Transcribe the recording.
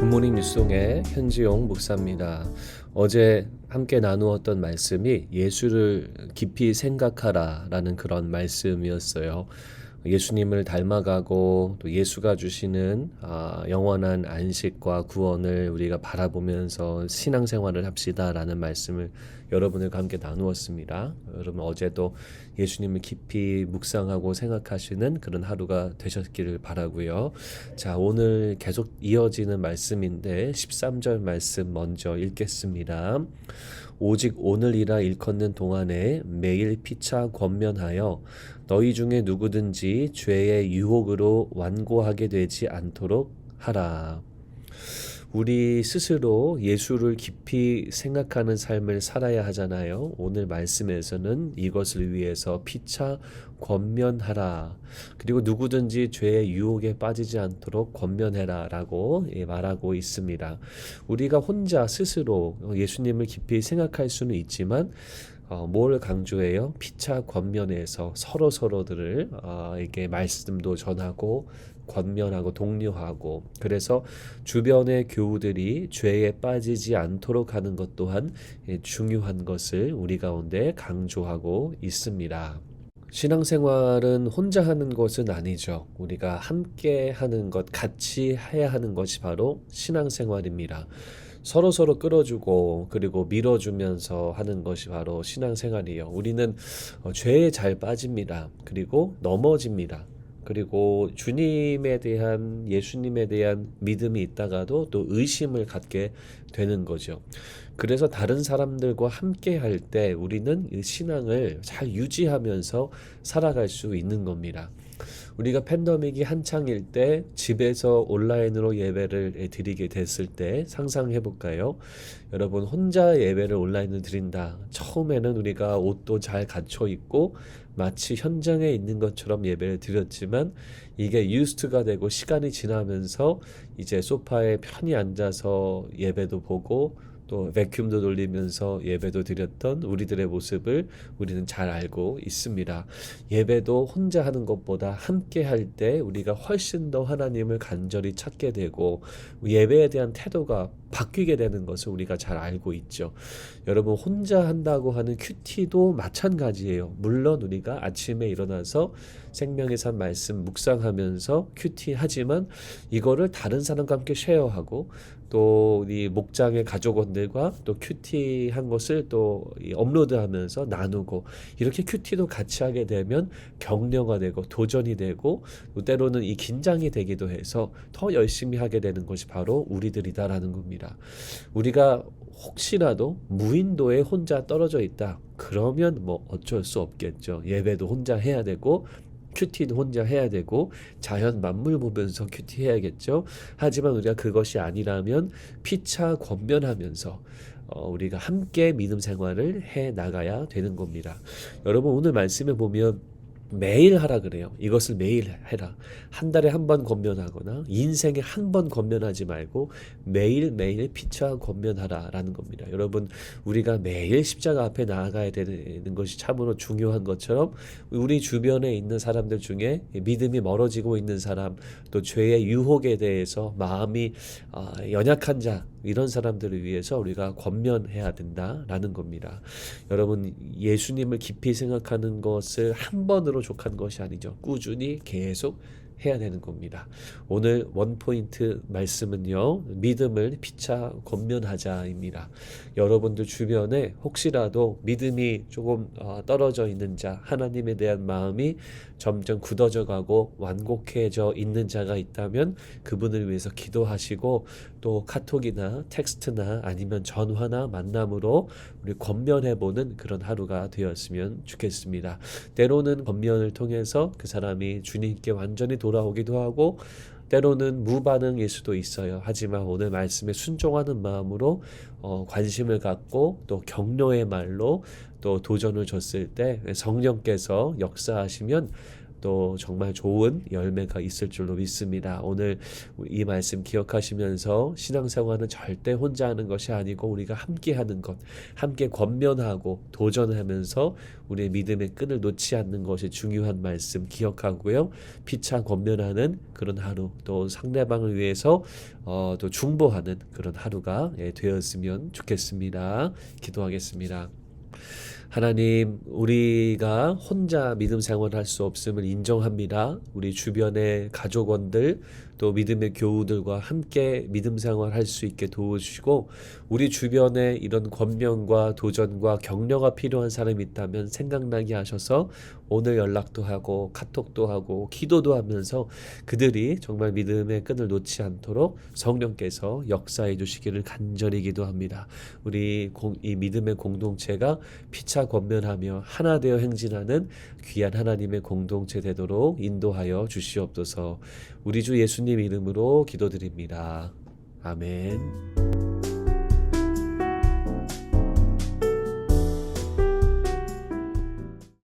굿모닝 뉴스송의 현지용 목사입니다. 어제 함께 나누었던 말씀이 예수를 깊이 생각하라 라는 그런 말씀이었어요. 예수님을 닮아가고 또 예수가 주시는 영원한 안식과 구원을 우리가 바라보면서 신앙생활을 합시다라는 말씀을 여러분들과 함께 나누었습니다. 여러분 어제도 예수님을 깊이 묵상하고 생각하시는 그런 하루가 되셨기를 바라고요. 자, 오늘 계속 이어지는 말씀인데 13절 말씀 먼저 읽겠습니다. 오직 오늘이라 일컫는 동안에 매일 피차 권면하여 너희 중에 누구든지 죄의 유혹으로 완고하게 되지 않도록 하라. 우리 스스로 예수를 깊이 생각하는 삶을 살아야 하잖아요. 오늘 말씀에서는 이것을 위해서 피차 권면하라. 그리고 누구든지 죄의 유혹에 빠지지 않도록 권면해라 라고 말하고 있습니다. 우리가 혼자 스스로 예수님을 깊이 생각할 수는 있지만 뭘 강조해요? 피차 권면에서 서로들을 이게 말씀도 전하고 권면하고 독려하고, 그래서 주변의 교우들이 죄에 빠지지 않도록 하는 것 또한 중요한 것을 우리 가운데 강조하고 있습니다. 신앙생활은 혼자 하는 것은 아니죠. 우리가 함께 하는 것, 같이 해야 하는 것이 바로 신앙생활입니다. 서로 끌어주고 그리고 밀어주면서 하는 것이 바로 신앙생활이에요. 우리는 죄에 잘 빠집니다. 그리고 넘어집니다. 그리고 주님에 대한, 예수님에 대한 믿음이 있다가도 또 의심을 갖게 되는 거죠. 그래서 다른 사람들과 함께 할 때 우리는 이 신앙을 잘 유지하면서 살아갈 수 있는 겁니다. 우리가 팬데믹이 한창일 때 집에서 온라인으로 예배를 드리게 됐을 때 상상해 볼까요? 여러분, 혼자 예배를 온라인으로 드린다. 처음에는 우리가 옷도 잘 갖춰 입고 마치 현장에 있는 것처럼 예배를 드렸지만 이게 유스트가 되고 시간이 지나면서 이제 소파에 편히 앉아서 예배도 보고 또 베큐움도 돌리면서 예배도 드렸던 우리들의 모습을 우리는 잘 알고 있습니다. 예배도 혼자 하는 것보다 함께 할 때 우리가 훨씬 더 하나님을 간절히 찾게 되고 예배에 대한 태도가 바뀌게 되는 것을 우리가 잘 알고 있죠. 여러분, 혼자 한다고 하는 큐티도 마찬가지예요. 물론 우리가 아침에 일어나서 생명의 산 말씀 묵상하면서 큐티 하지만 이거를 다른 사람과 함께 쉐어하고 또 이 목장의 가족원들과 또 큐티 한 것을 또 업로드하면서 나누고, 이렇게 큐티도 같이 하게 되면 격려가 되고 도전이 되고 또 때로는 이 긴장이 되기도 해서 더 열심히 하게 되는 것이 바로 우리들이다라는 겁니다. 우리가 혹시라도 무인도에 혼자 떨어져 있다 그러면 뭐 어쩔 수 없겠죠. 예배도 혼자 해야 되고 큐티도 혼자 해야 되고 자연 만물 보면서 큐티 해야겠죠. 하지만 우리가 그것이 아니라면 피차 권면하면서 우리가 함께 믿음 생활을 해 나가야 되는 겁니다. 여러분, 오늘 말씀에 보면 매일 하라 그래요. 이것을 매일 해라. 한 달에 한 번 권면하거나 인생에 한 번 권면하지 말고 매일매일 피차 권면하라라는 겁니다. 여러분, 우리가 매일 십자가 앞에 나아가야 되는 것이 참으로 중요한 것처럼 우리 주변에 있는 사람들 중에 믿음이 멀어지고 있는 사람, 또 죄의 유혹에 대해서 마음이 연약한 자, 이런 사람들을 위해서 우리가 권면해야 된다라는 겁니다. 여러분, 예수님을 깊이 생각하는 것을 한 번으로 족한 것이 아니죠. 꾸준히 계속 해야 되는 겁니다. 오늘 원포인트 말씀은요, 믿음을 피차 권면하자입니다. 여러분들 주변에 혹시라도 믿음이 조금 떨어져 있는 자, 하나님에 대한 마음이 점점 굳어져 가고 완곡해져 있는 자가 있다면 그분을 위해서 기도하시고 또 카톡이나 텍스트나 아니면 전화나 만남으로 우리 권면해보는 그런 하루가 되었으면 좋겠습니다. 때로는 권면을 통해서 그 사람이 주님께 완전히 돌아오기도 하고 때로는 무반응일 수도 있어요. 하지만 오늘 말씀에 순종하는 마음으로 관심을 갖고 또 격려의 말로 또 도전을 줬을 때 성령께서 역사하시면 또 정말 좋은 열매가 있을 줄로 믿습니다. 오늘 이 말씀 기억하시면서 신앙생활은 절대 혼자 하는 것이 아니고 우리가 함께 하는 것, 함께 권면하고 도전하면서 우리의 믿음의 끈을 놓지 않는 것이 중요한 말씀 기억하고요. 피차 권면하는 그런 하루, 또 상대방을 위해서 또 중보하는 그런 하루가 되었으면 좋겠습니다. 기도하겠습니다. 하나님, 우리가 혼자 믿음 생활할 수 없음을 인정합니다. 우리 주변의 가족원들, 또 믿음의 교우들과 함께 믿음 생활할 수 있게 도와주시고, 우리 주변에 이런 권면과 도전과 격려가 필요한 사람이 있다면 생각나게 하셔서 오늘 연락도 하고 카톡도 하고 기도도 하면서 그들이 정말 믿음의 끈을 놓지 않도록 성령께서 역사해 주시기를 간절히 기도합니다. 우리 이 믿음의 공동체가 피차 권면하며 하나 되어 행진하는 귀한 하나님의 공동체 되도록 인도하여 주시옵소서. 우리 주 예수님 이름으로 기도드립니다. 아멘.